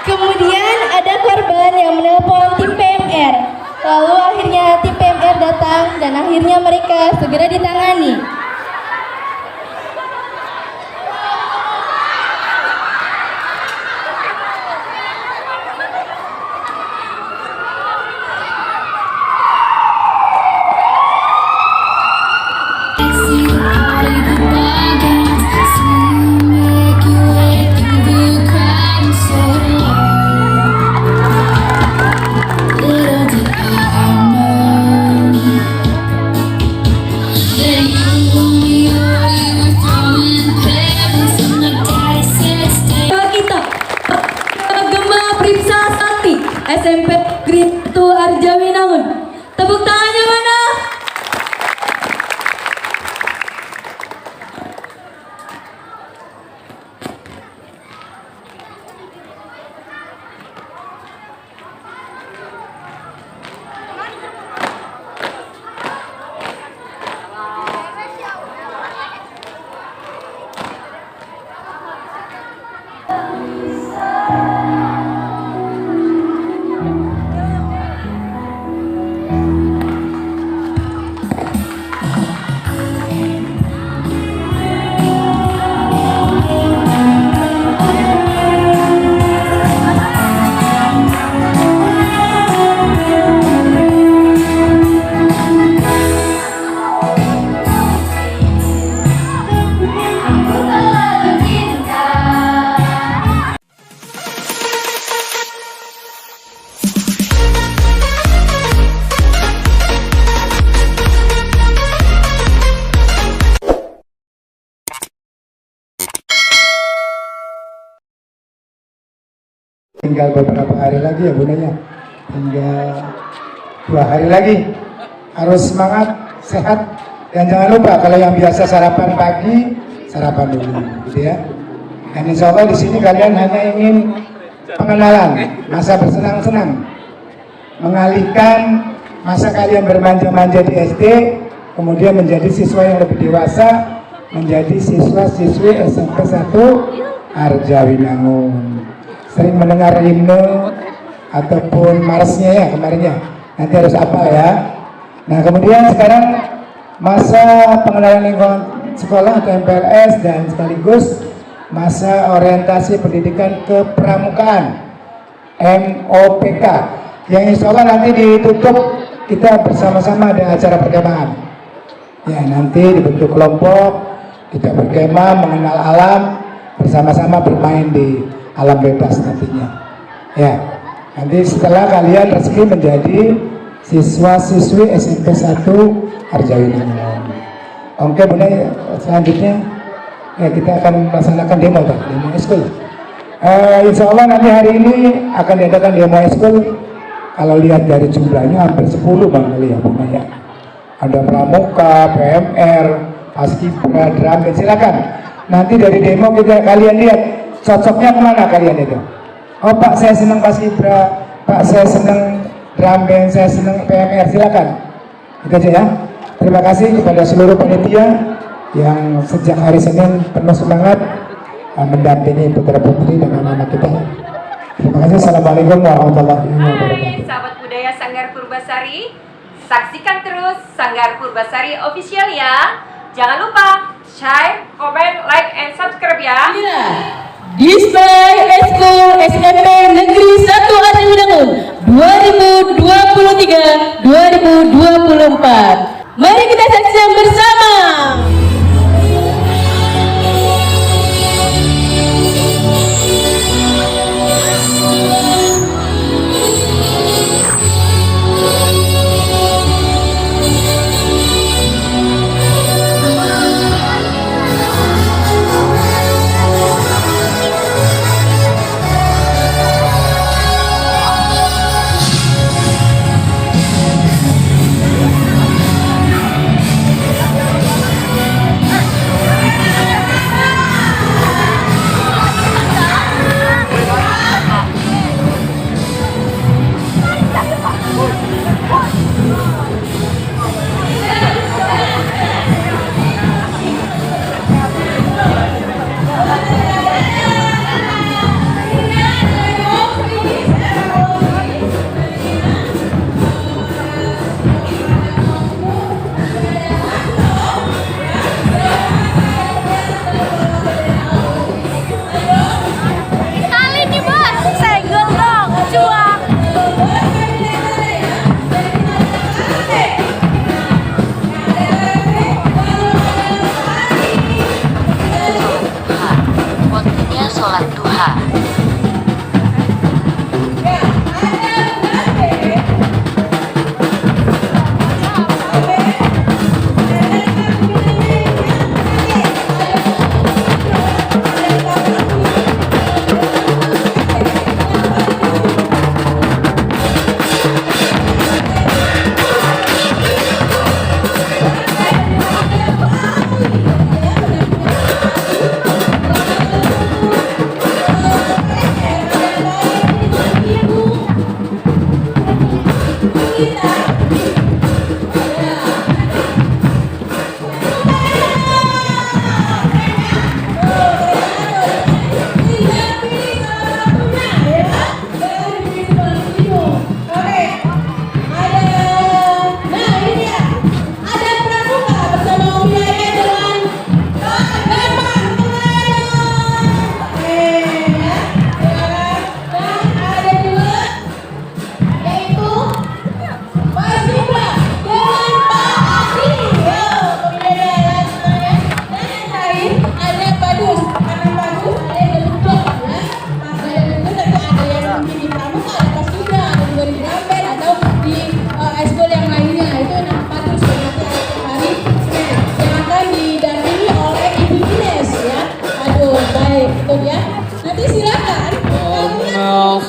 Kemudian ada korban yang menelpon tim PMR. Lalu akhirnya tim PMR datang dan akhirnya mereka segera ditangani. SMP Kriptu Arjawinangun. Tepuk tangannya mana? Tinggal beberapa hari lagi ya bundanya, tinggal 2 hari lagi. Harus semangat, sehat, dan jangan lupa kalau yang biasa sarapan pagi, sarapan dulu, gitu ya. Dan insya Allah di sini kalian hanya ingin pengenalan, masa bersenang-senang, mengalihkan masa kalian bermanja-manja di SD, kemudian menjadi siswa yang lebih dewasa, menjadi siswa-siswi SMP 1 Arjawinangun. Sering mendengar himne ataupun marsnya ya kemarin ya, nanti harus hafal ya. Nah kemudian sekarang masa pengenalan lingkungan sekolah atau MPLS dan sekaligus masa orientasi pendidikan kepramukaan MOPK yang insya Allah nanti ditutup kita bersama-sama ada acara perkemahan ya, nanti dibentuk kelompok, kita berkemah mengenal alam, bersama-sama bermain di alam bebas nantinya ya. Nanti setelah kalian resmi menjadi siswa-siswi SMP 1 Harjawinangun. Oke Bunda, selanjutnya ya kita akan melaksanakan demo eskul. Insya Allah nanti hari ini akan diadakan demo eskul. Kalau lihat dari jumlahnya hampir 10 Bang kali ya Bunda ya. Ada pramuka, PMR, paskibra, drum band, silakan. Nanti dari demo kita kalian lihat cocoknya kemana kalian itu. Oh Pak saya senang paskibra, Pak saya senang drum band, saya senang PMR, silakan. Itu aja ya. Terima kasih kepada seluruh panitia yang sejak hari Senin penuh semangat mendampingi putra putri dan anak-anak kita. Terima kasih. Assalamualaikum warahmatullahi wabarakatuh. Hai sahabat budaya Sanggar Purbasari, saksikan terus Sanggar Purbasari Official ya. Jangan lupa share, comment, like, and subscribe ya. Display Eskul SMP Negeri 1 Harjawinangun 2023-2024. Mari kita saksikan bersama.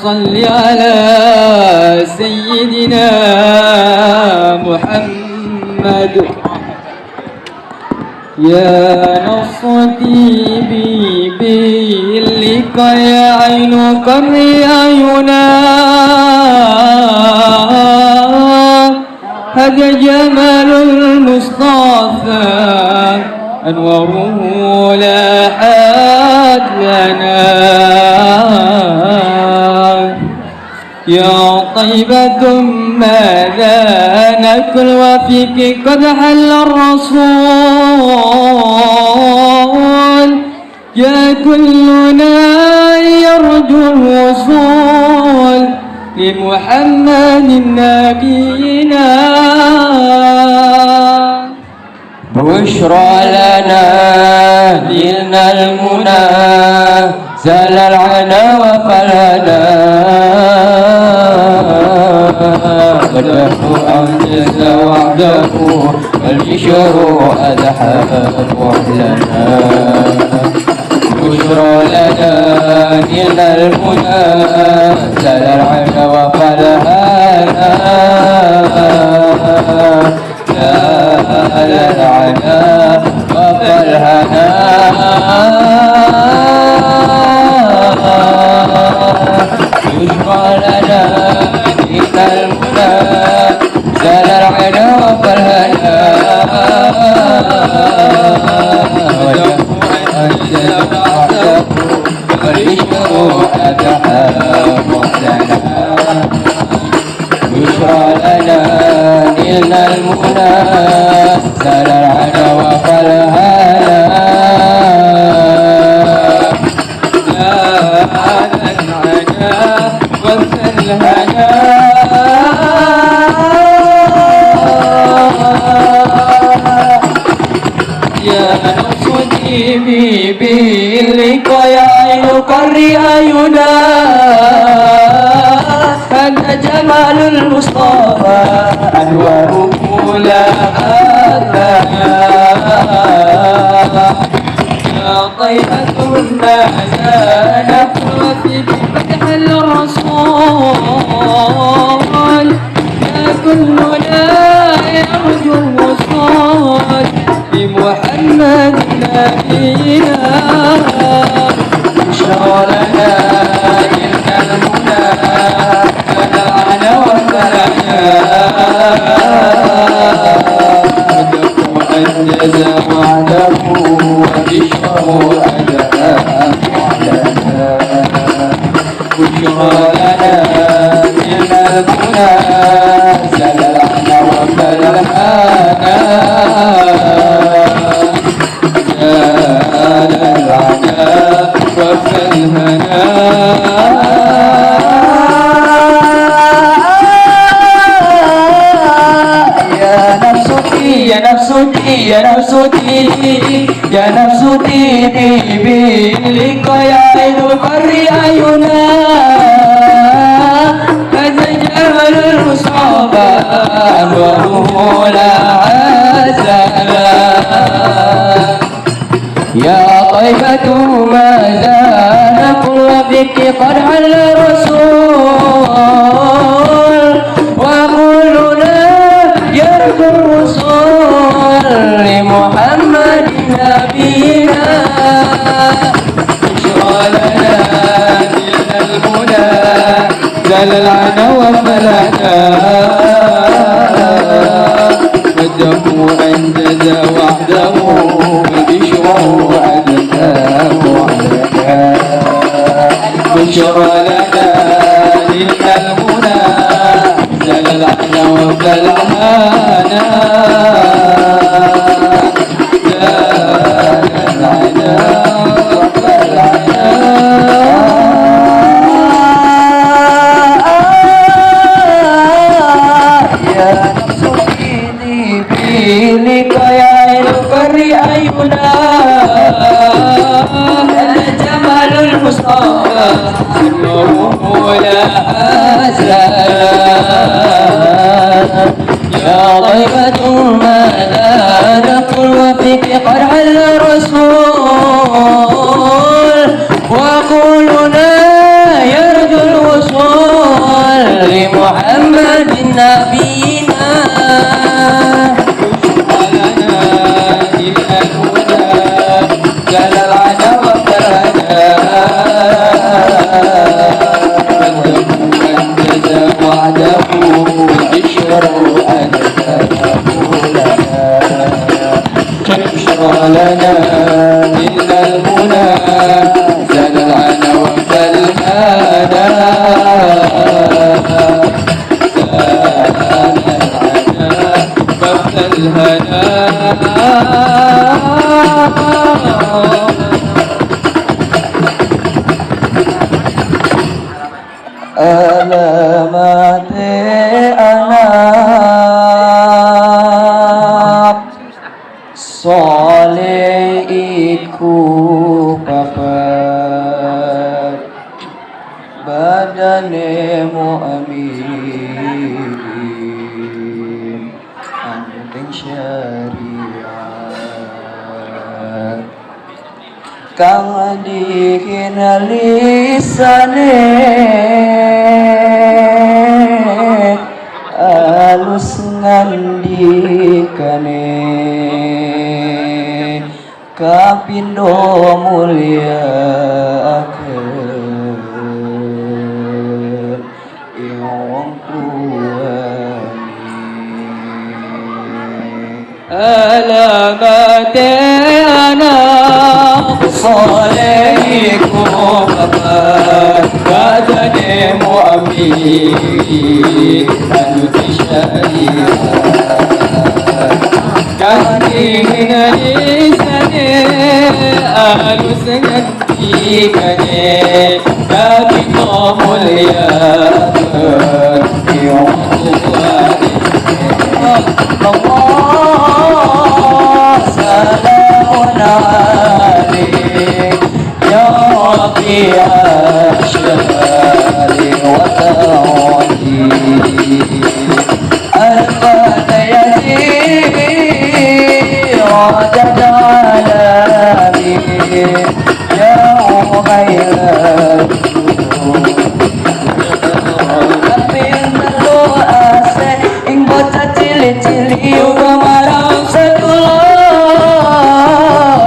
صل على سيدنا محمد يا نصتي بذلك يا عين قري عينا هذا جمال المصطفى أنواره لاحت لنا يا طيبة ماذا نأكل وفيك قد حل الرسول يا كلنا يرجو الوصول لمحمد نبينا بشرى لنا ديننا المنى زال العنا وفلنا بدأ أنجز وحده والبشر أزحف وحلنا بشرى لنا نيل المنى زل العرش وفرهانا زال العنا وفرهانا بشرى لنا نيل المنى زال العنا وفرهانا أنزل وحده والبشر أتحاب لنا بشرى لنا نلنا المنى زال العنا وفرهانا زال العنا وفرهانا يا نفس جيبي بيلك يا عين قري عيونا أنت جمال المصطفى أنواره لا أثنى يا طيبة ما زال في فتح الرسول يا كلنا يرجو الوصول بمحمد نبينا بشرى لنا تلك المنى فدعنا وفرحنا أنجز وعده وبشر أجاب وعدنا بشرى لنا تلك المنى زلعنا وفرحنا زال العنا وفرهنا يا نفسي يا نفسي يا نفسي يا نفسي بلك يا عين قري عيونا هذا جمال المصطفى أنواره لا عزلا يا طيبة ما زال كل بك قد حل الرسول وكلنا يرجو الوصول لمحمد نبينا بشرى لنا تلك المنى زال العنا وفرحنا وده أنجز وحده بشرى أدناه وعلنا بشرى لنا تلك المنى زال العنا وفرحنا زال العنا وفرحنا يا نفس إيدي بيلك يا عين قري عيونا أنا جمال المصطفى سره لا أزال يا طيبة ما لا نقل وفيك قد حل الرسول وكلنا يرجو الوصول لمحمد نبينا لنا إلى الهدى جل العنا وفرنا أنجز وعده بشر أنجزه لنا بشرى لنا إلى المنى زل العنا وفرنا alamat anak soleh iku papat badane mu'min ing syariat kang dihina lisane alus ngandikane kapindo mulia akan iwang kuani alamatana soleikum kapan kadane mu'amin anuti syariat Kanding alisane alus ngantikane Nabi mulia Allah salamun alaik ya Rabbi asyari wa ta'adi عدد عالمي يا غير tapi lu ase ing bocah cilik-cilik uga marang sekolah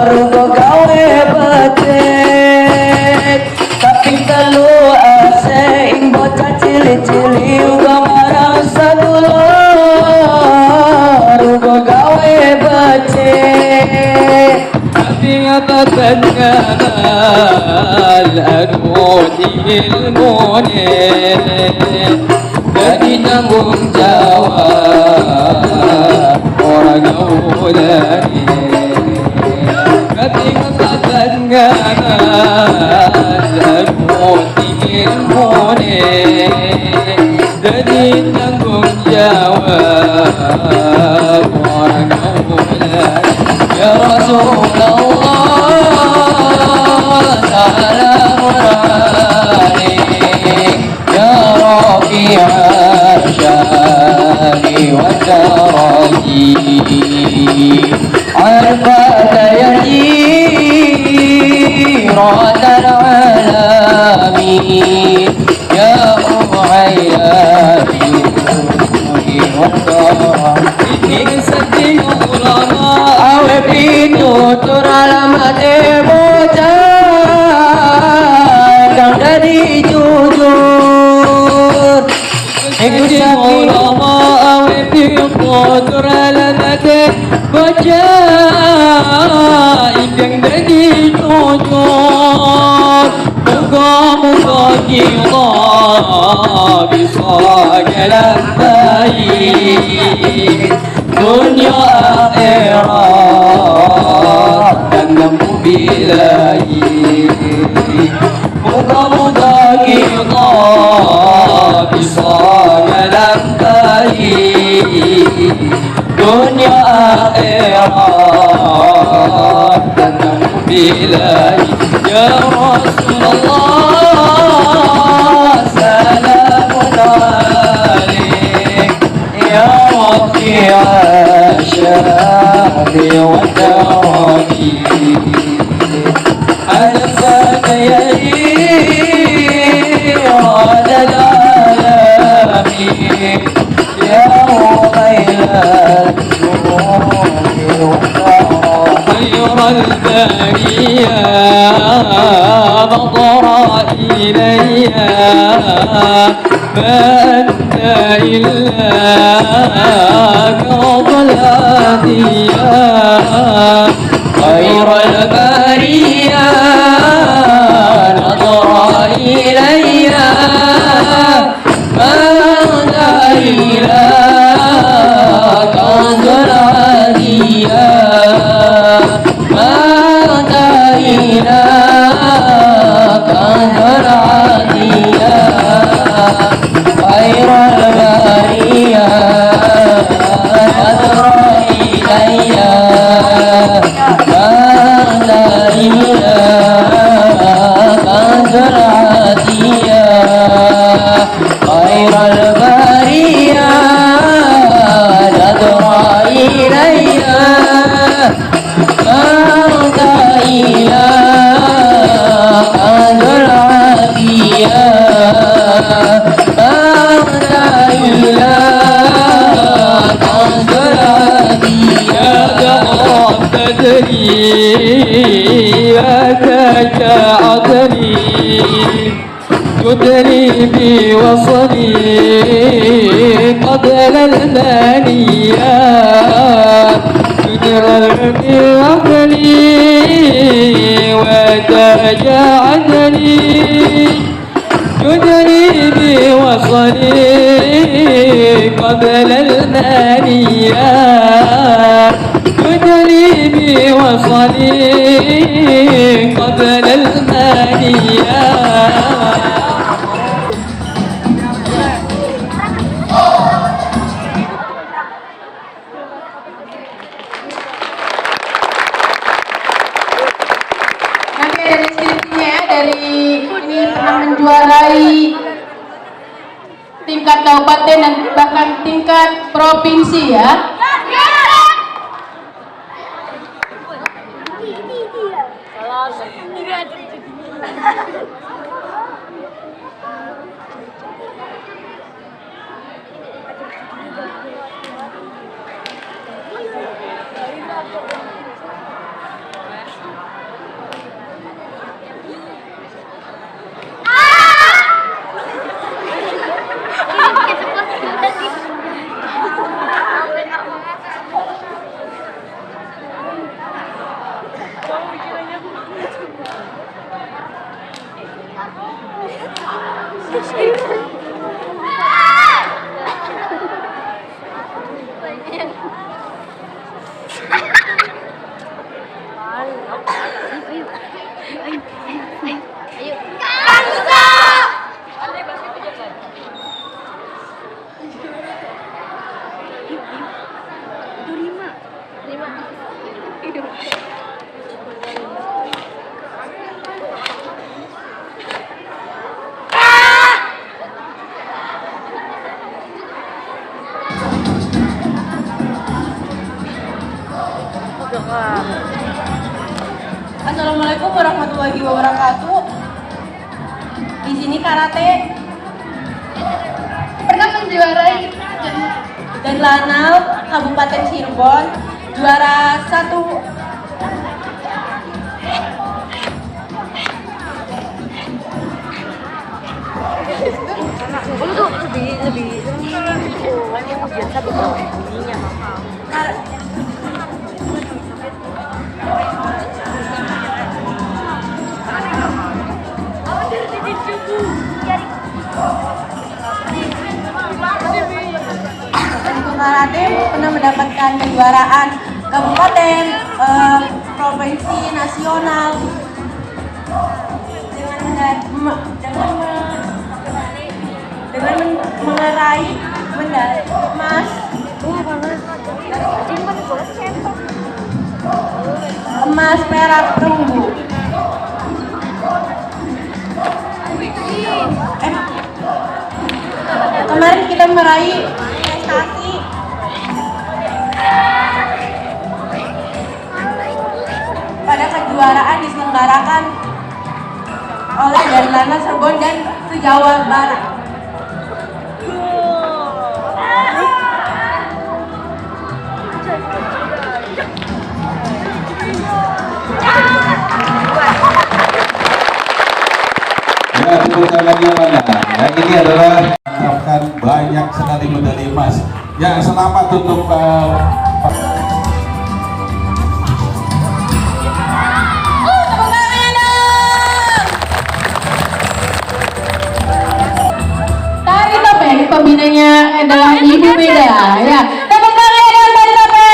rugo gawe becek tapi lu ase ing bocah cilik-cilik uga marang sekolah rugo gawe becek tapi ngatakan ngamal anuti ilmunya jadi tanggung jawab orang ulani tapi ngatakan ngamal anuti ilmunya jadi tanggung jawab orang ulani Ya Rasulullah salamun alaik ya Rafi'al syari wa daraji arfata yajiran alamin ya Umayya ini sedih ulama awe pitutur alamate bocah kang dadi jujur iku ulama awe pitutur alamate bocah kang dadi jujur muga-muga kita bisa jalan baik dunia akhirat dan membilahi mudah-mudah kita bisa jalan baik dunia akhirat dan membilahi ya Rasulullah salamun alaik ya Rafi'al syari wa daraji alfat yadi adad alamin ya Umayya خير البرية نظر إلي ما أنت إلا قضى الهدية خير البرية نظر إلي ما أنت إلا قضى الهدية خير البرية نظر إلي ما عذري وكاك عذري يدري بوصلي قبل المانية يدري بعقلي وتاج عدلي يدري بوصلي قبل المانية يدري بوصلي قبل المانية. Nanti ada deskripsinya ya, dari ini pernah menjuarai tingkat kabupaten dan bahkan tingkat provinsi ya. Assalamualaikum warahmatullahi wabarakatuh. Di sini karate pernah menjuarai dan Lanal Kabupaten Cirebon juara 1. Untuk karate pernah mendapatkan kejuaraan kabupaten, provinsi, nasional dengan meraih medali emas, perak, perunggu. Kemarin kita meraih prestasi pada kejuaraan diselenggarakan oleh Darlana Cirebon dan se-Jawa Barat. Ya, tepuk tangannya mana? Nah, ini adalah mendapatkan banyak sekali medali emas. Ya, selamat untuk Tari topeng pembinanya adalah Ibu Beda ya. Tepuk tangan yang tari topeng.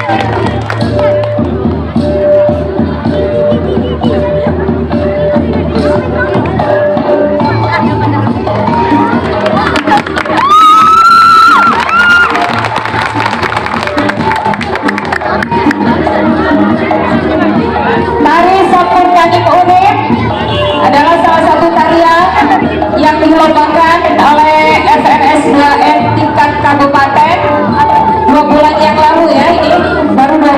Tari Sampun Kanik Unik adalah salah satu tarian yang dilombakan oleh FNS 2N tingkat kabupaten 2 bulan yang lalu ya, ini baru 2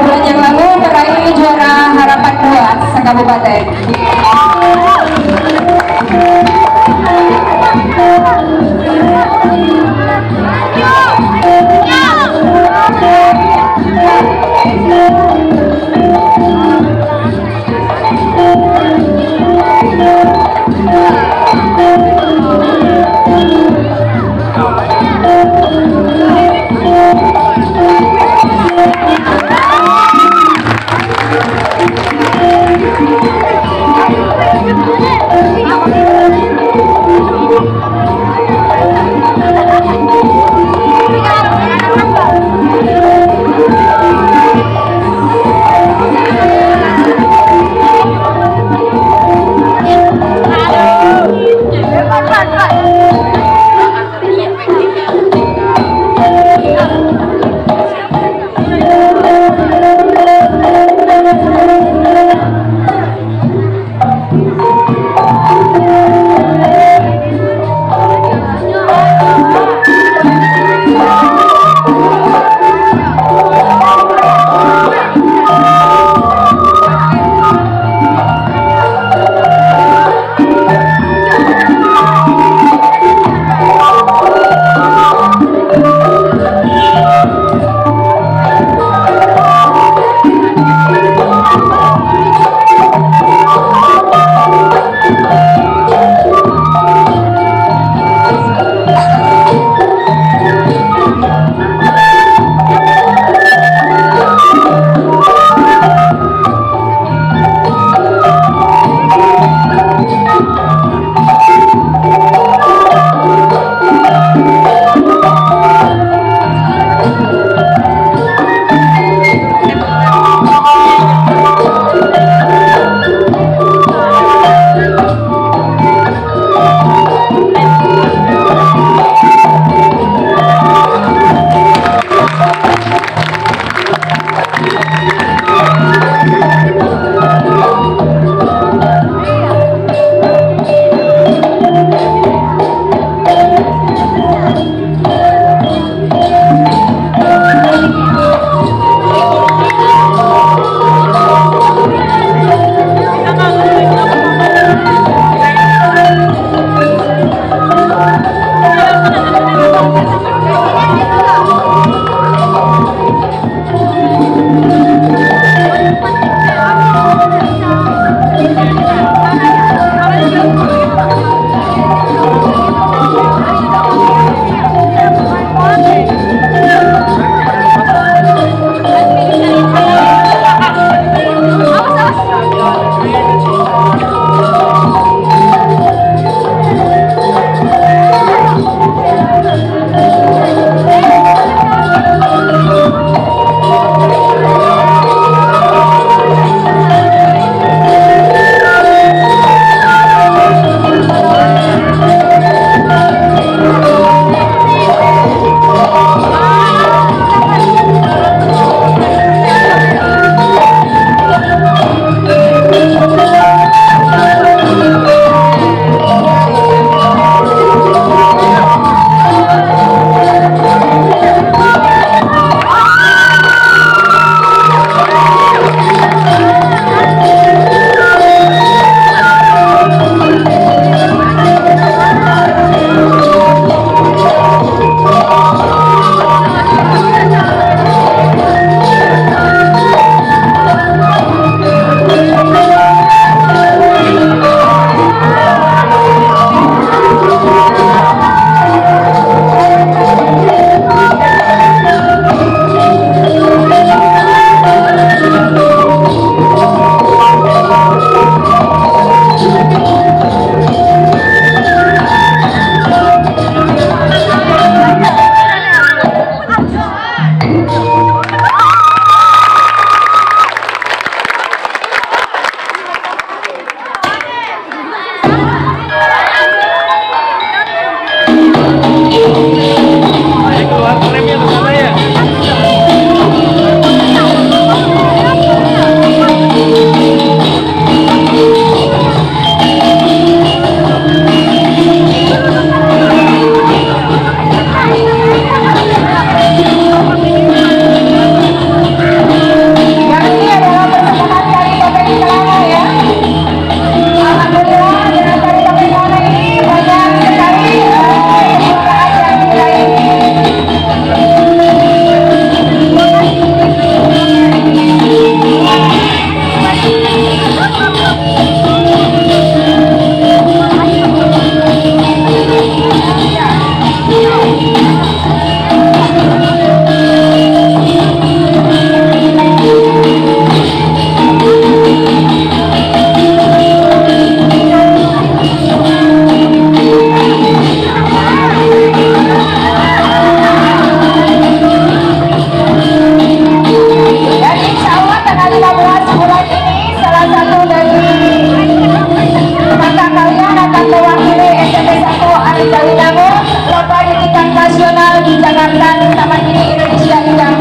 Jakarta Taman Mini Indonesia Indah.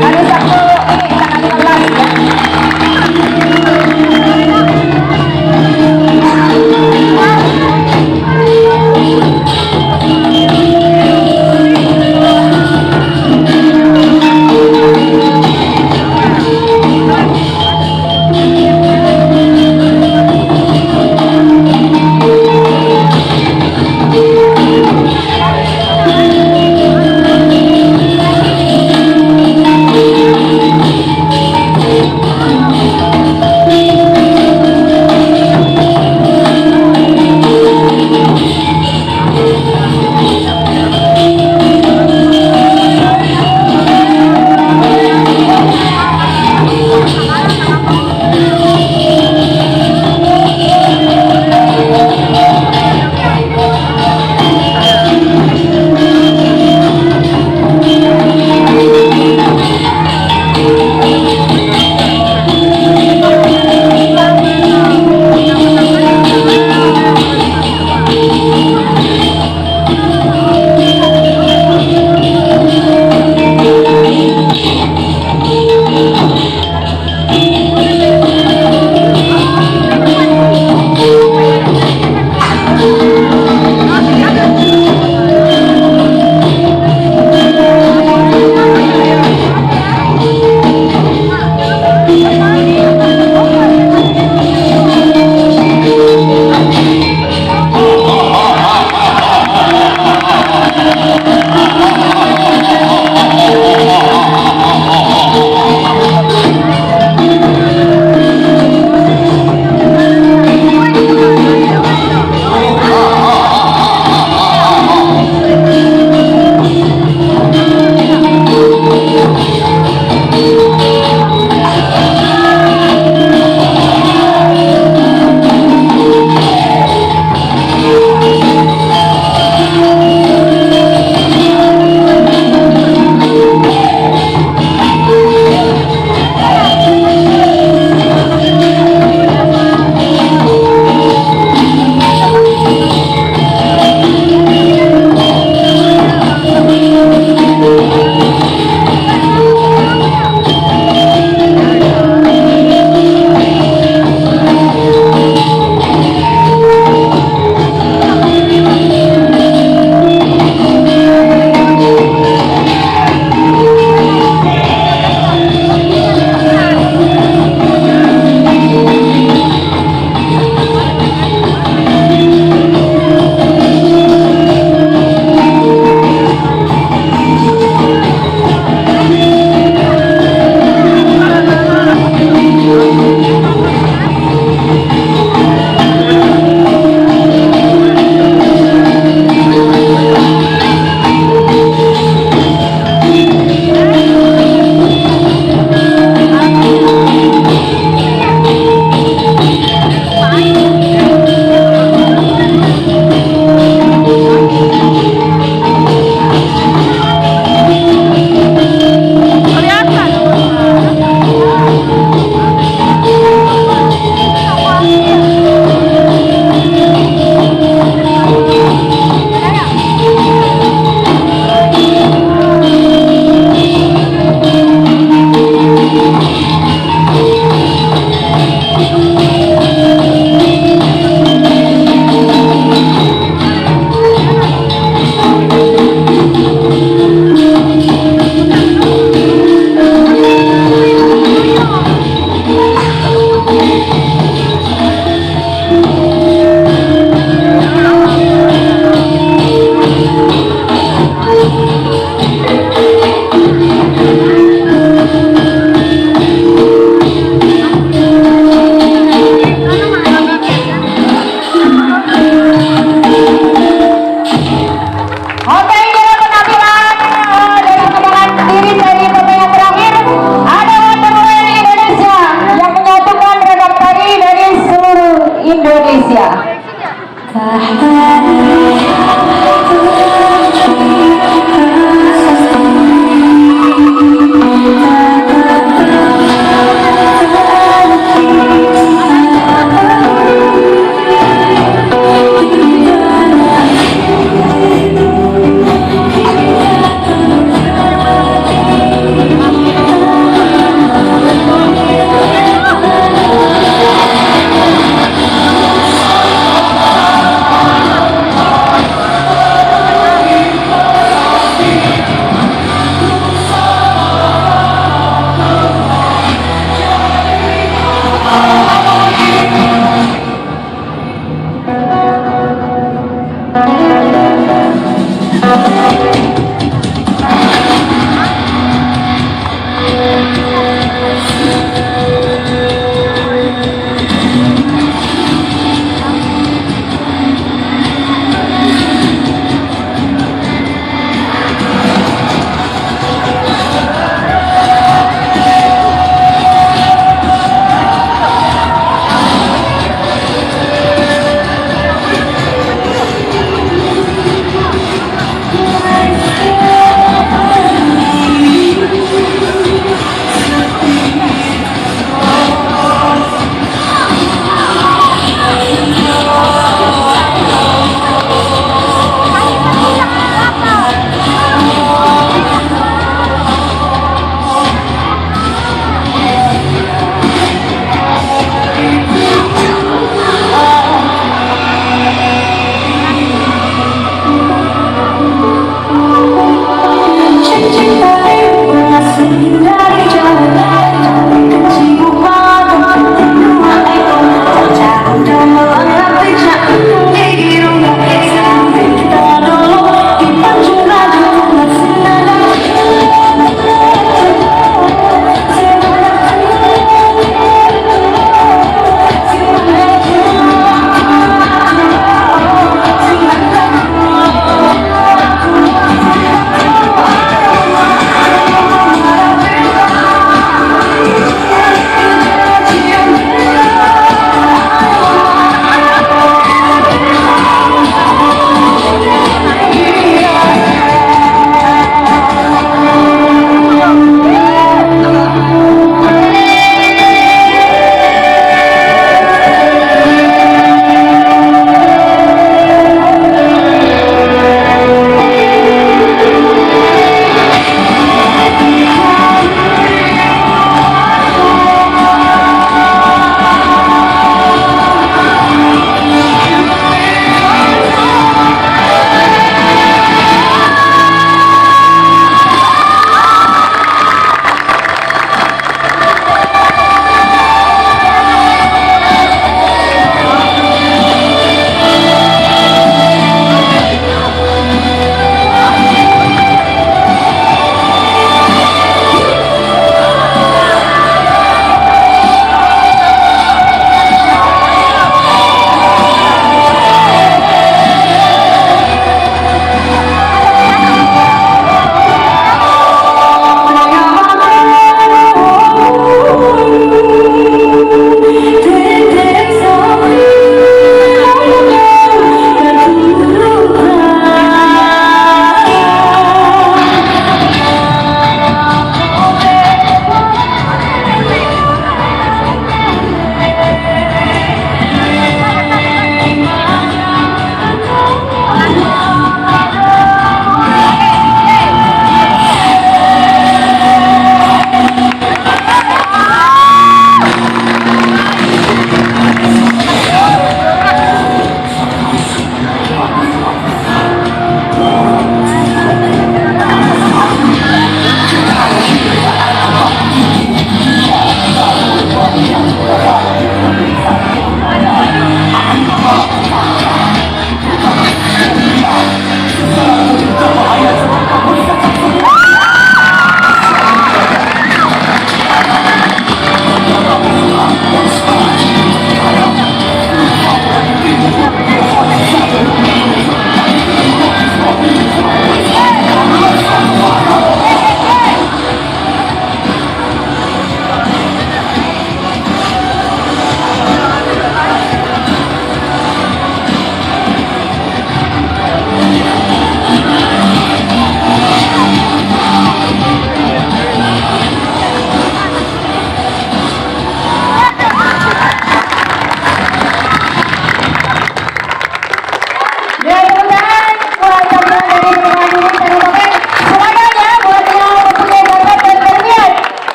Hari Sabtu ini tanggal 15 ya.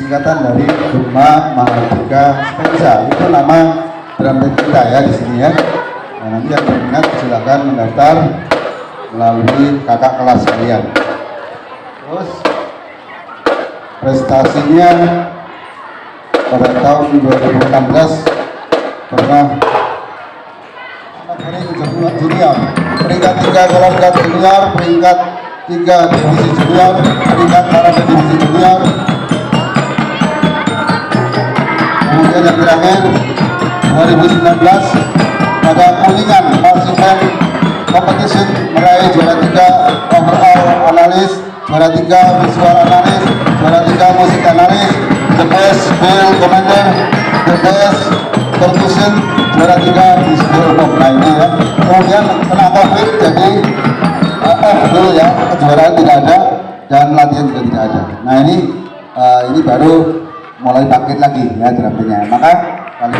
singkatan dari Duma Mahardika Spensa. Itu nama drum band kita ya di sini ya. Nah, nanti yang berminat silakan mendaftar melalui kakak kelas kalian. Terus prestasinya pada tahun 2016 pernah junior, peringkat 3 Golongan junior, peringkat 3 divisi junior, peringkat para divisi junior. Kemudian yang terakhir 2019 pada Kuningan Marching Competition meraih juara 3 overall analis, juara 3 visual analis, juara 3 musik analis, the best field commander, the best percussion, juara 3 di seluruh umum. Nah ini ya. Kemudian kena COVID jadi dulu ya, kejuaraan tidak ada dan latihan juga tidak ada. Nah ini baru mulai bangkit lagi ya drumnya. Maka kali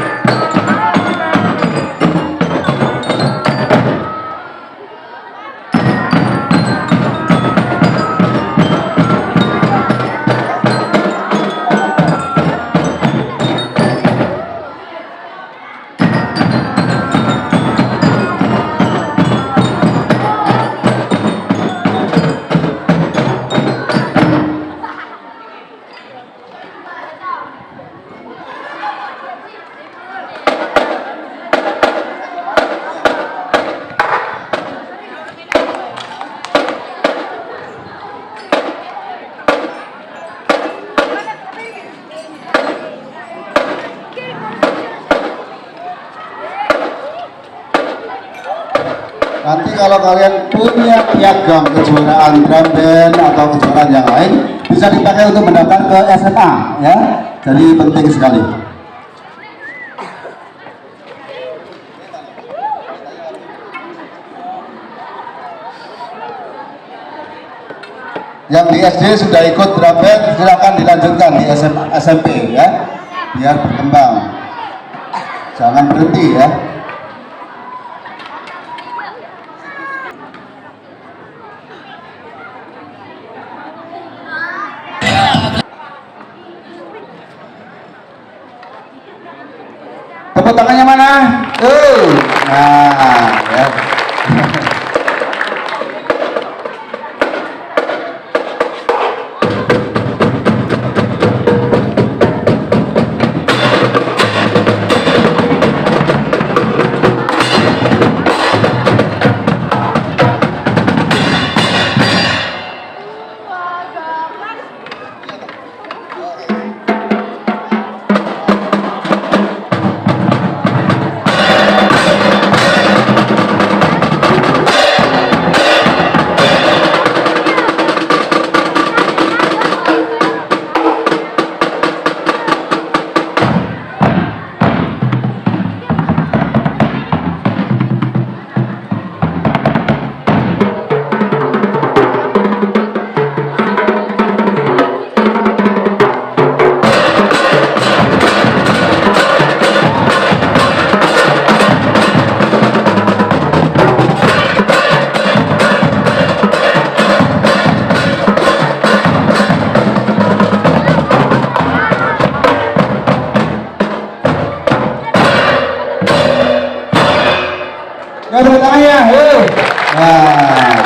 nanti kalau kalian punya piagam kejuaraan drum band atau kejuaraan yang lain bisa dipakai untuk mendaftar ke SMA ya. Jadi penting sekali. Yang di SD sudah ikut drum band silakan dilanjutkan di SMA, SMP ya, biar berkembang. Jangan berhenti ya. Tepuk tangannya mana? Nah, ya. Ya, tepuk tangannya. Nah.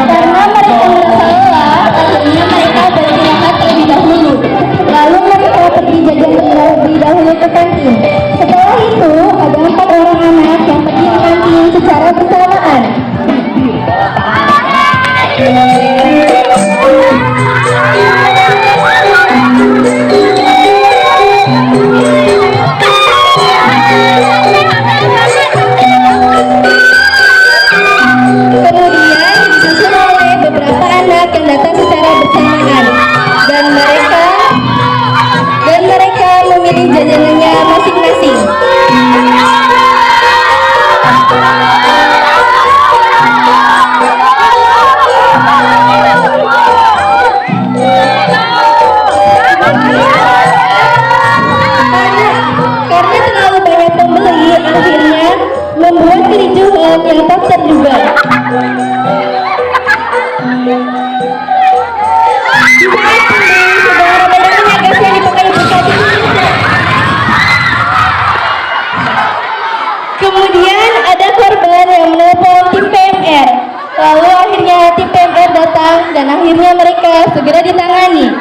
Karena mereka merasa lelah, akhirnya mereka beristirahat terlebih dahulu. Lalu mereka pergi jajan terlebih dahulu ke kantin. Setelah itu, ada 4 orang anak yang pergi ke kantin secara bersamaan. Kemudian disusul oleh beberapa anak yang datang secara bersamaan dan mereka memilih jajanannya masing-masing. Karena terlalu banyak pembeli, akhirnya membuat kericuhan yang tak terduga. Kemudian ada korban yang menelpon tim PMR. Lalu akhirnya tim PMR datang dan akhirnya mereka segera ditangani.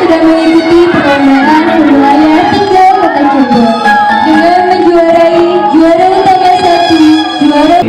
Sudah mengikuti perlombaan wilayah tinggal Kota Cirebon dengan menjuarai juara utama 1, juara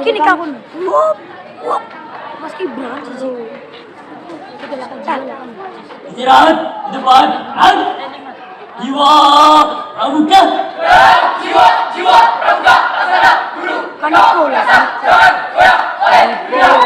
Kini kamu Mas Ibran sih. Istirahat di depan. Jiwa pramuka. Jiwa pramuka. Laksana guru. Kaniko lah. Jangan goyang oleh beliau.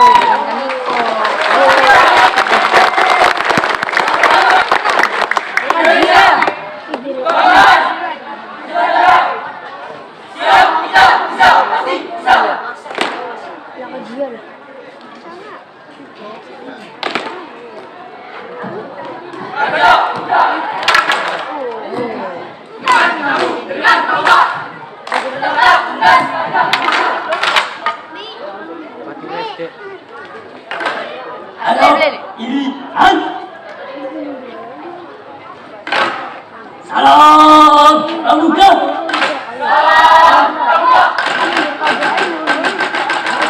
Salam pramuka.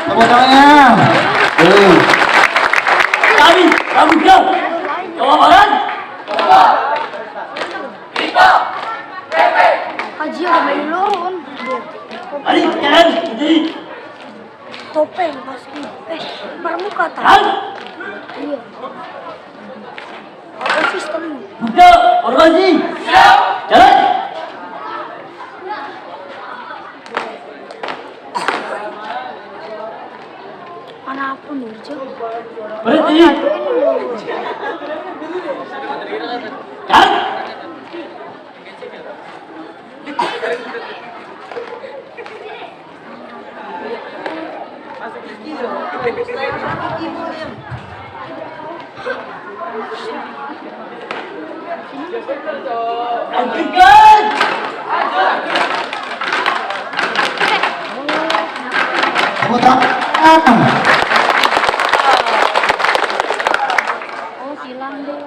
Tepuk tangannya. Kami pramuka. Jawa Barat. Kaji ada main lorong. Mari jalan sendiri. Topeng pasti. Pramuka tak. Iya. Apa sistem? Buka formasi. Siap. Jalan. Kenapa nih, Jo? Berhenti. Tepuk tangan. Oh, hilang deh.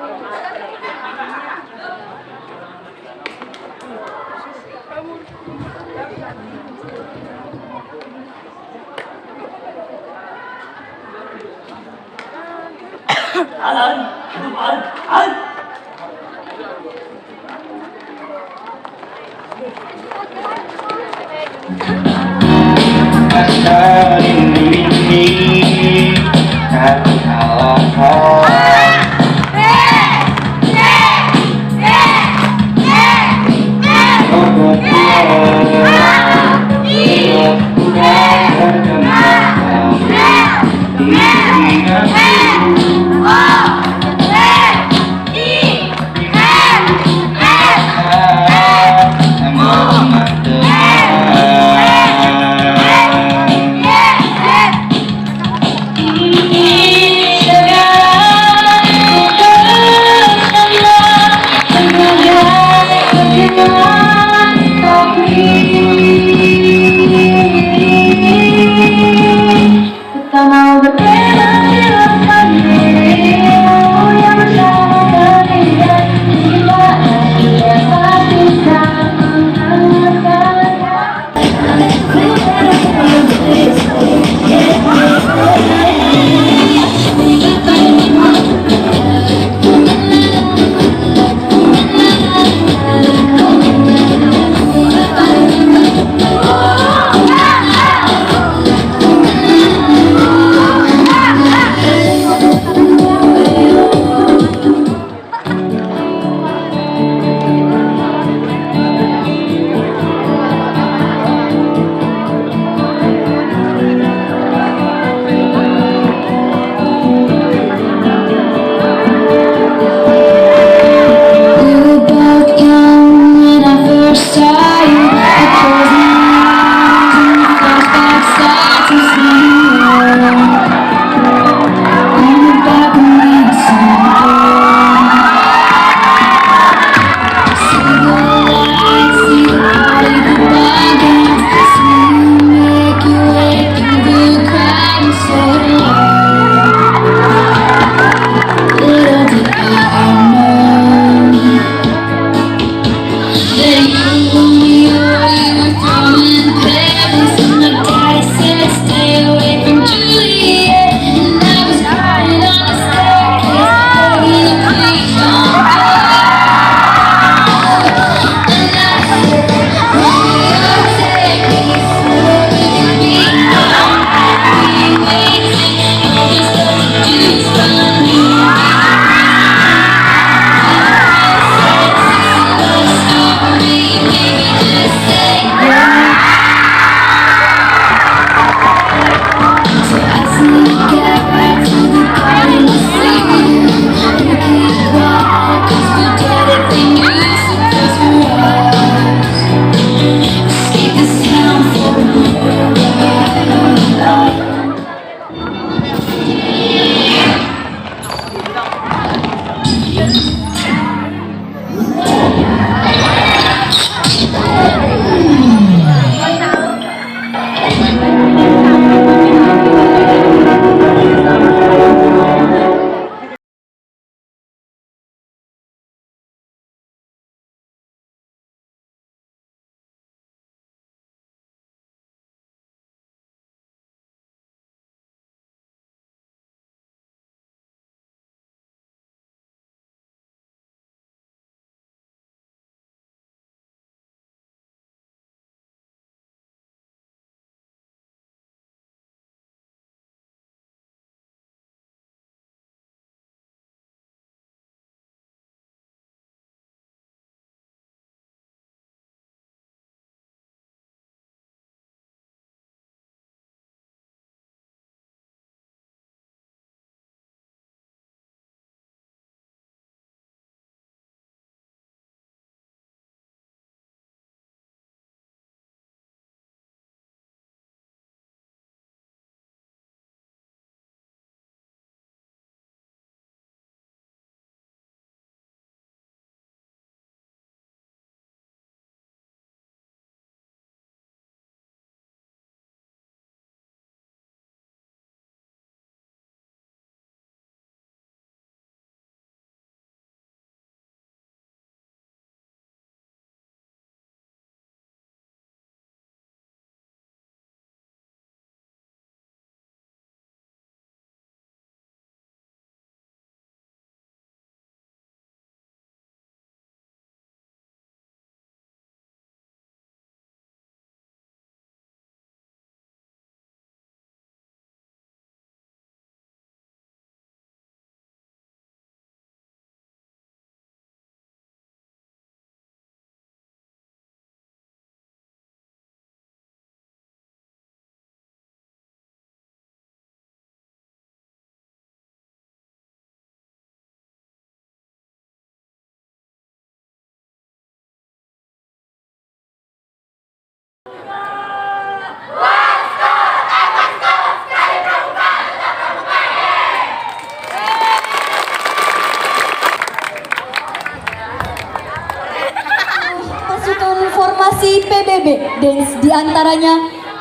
PBB Dance diantaranya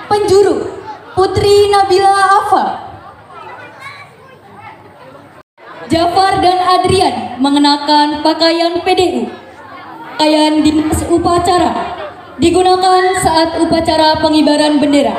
penjuru Putri Nabila Afa, Jafar dan Adrian mengenakan pakaian PDU. Pakaian dinas upacara digunakan saat upacara pengibaran bendera.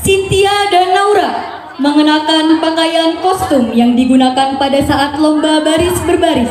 Cynthia dan Naura mengenakan pakaian kostum yang digunakan pada saat lomba baris berbaris.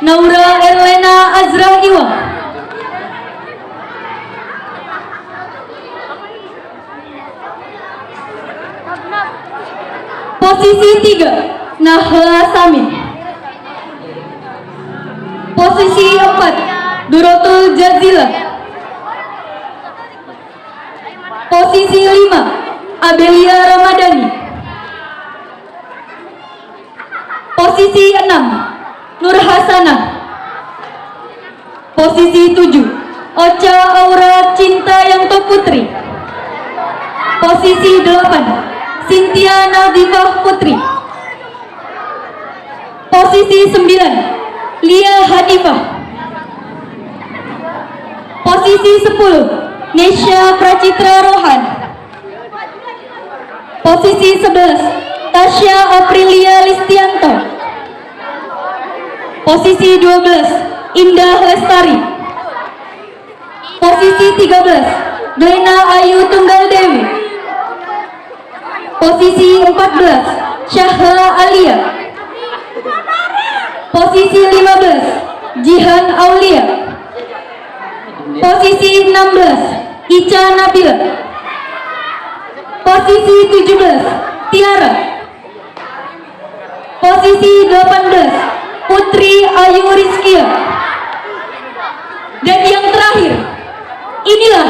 Naura Erlena Azra Iwa, posisi 3 Nahla Samin, posisi 4 Durotul Jazila, posisi 5 Abelia Ramadhani, posisi 6 Nur Hasanah, posisi 7 Ocha Aura Cinta Yanto Putri, posisi 8 Cynthia Nadifah Putri, posisi 9 Lia Hadifah, posisi 10 Nesya Pracitra Rohan, posisi 11 Tasya Aprilia Listianto, posisi 12 Indah Lestari, posisi 13 Glena Ayu Tunggal Dewi, posisi 14 Syahla Alia, posisi 15 Jihan Aulia, posisi 16 Ica Nabila, posisi 17 Tiara, posisi 18 Putri Ayu Rizkia, dan yang terakhir inilah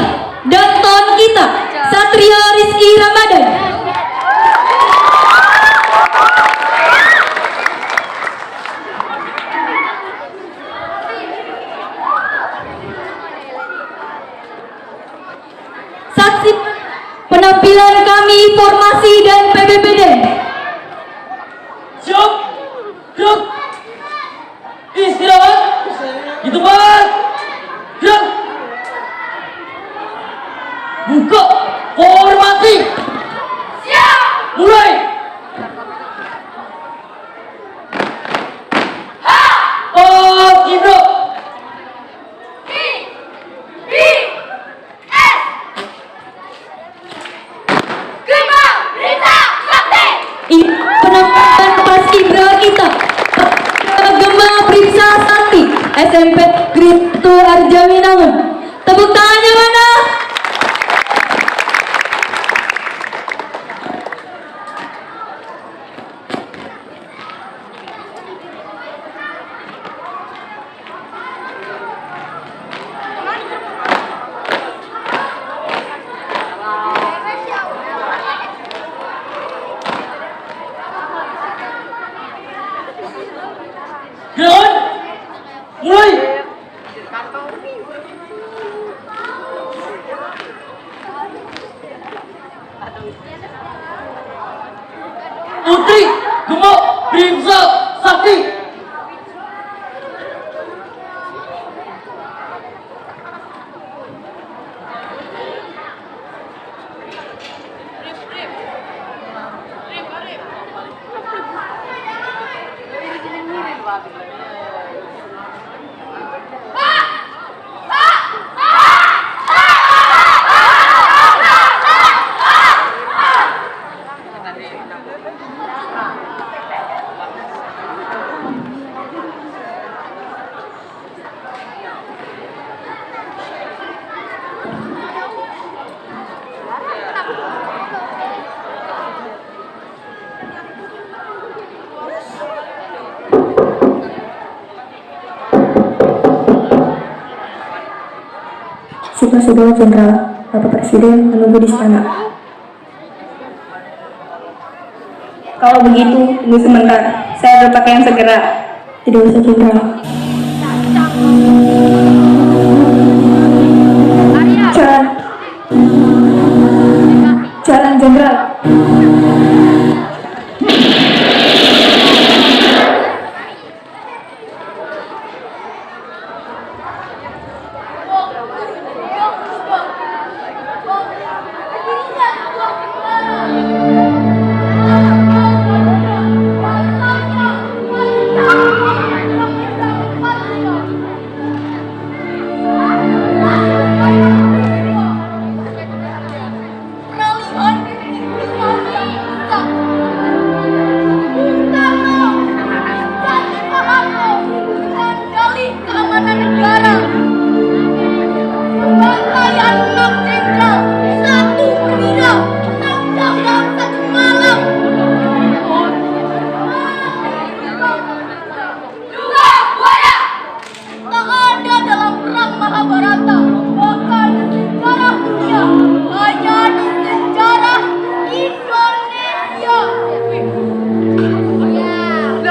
Danton kita Satria Rizky Ramadan. Saksi penampilan kami formasi dan PBBD. Siap, gerak, istirahat, di tempat, gerak, buka, formasi, siap, mulai. Indro, Penampilan paskibra kita Gema Pripsa Sakti SMP Griptu Arjawinangun. Tepuk tangannya mana? gerakan, mulai. Saudara Jenderal, Bapak Presiden menunggu di sana. Kalau begitu, tunggu sebentar. Saya berpakaian segera. Tidak usah, Jenderal. Jalan, Jenderal.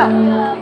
Lihat-lihat.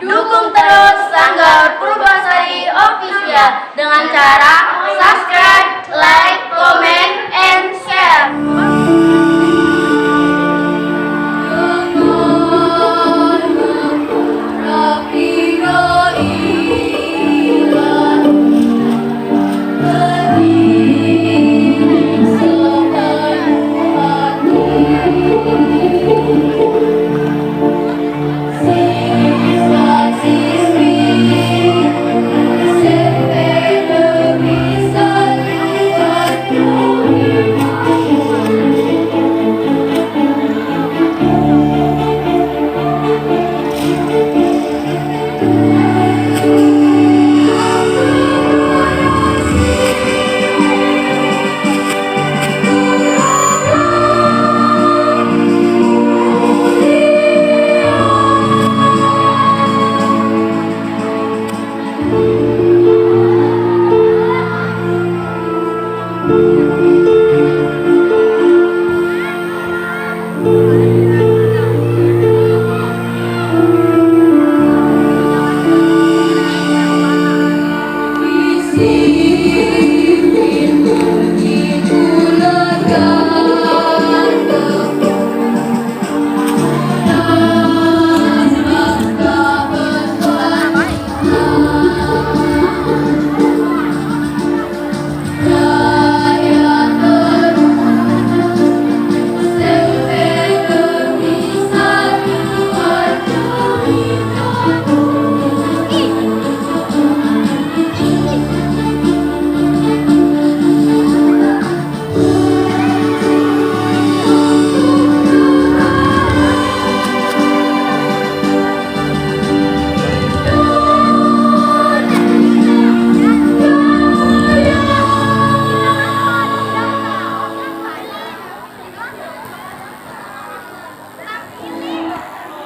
Dukung terus Sanggar Purbasari Official dengan cara subscribe, like, comment, and share.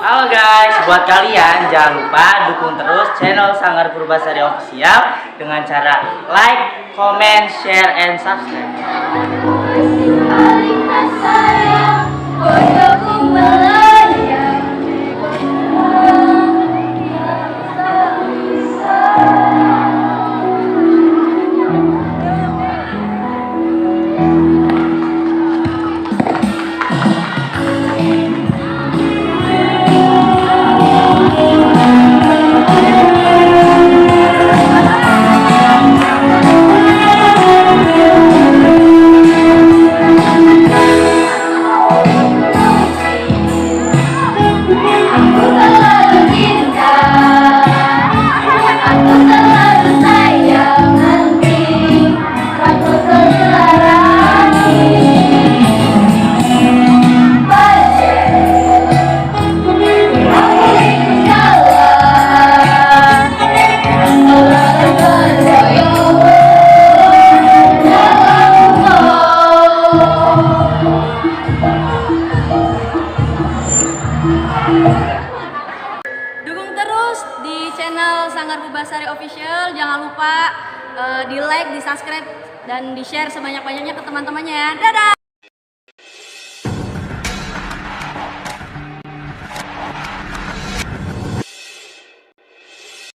Halo guys, buat kalian jangan lupa dukung terus channel Sanggar Purbasari Official dengan cara like, comment, share, and subscribe. Dukung terus di channel Sanggar Purbasari Official. Jangan lupa di like, di subscribe, dan di share sebanyak-banyaknya ke teman-temannya ya. Dadah!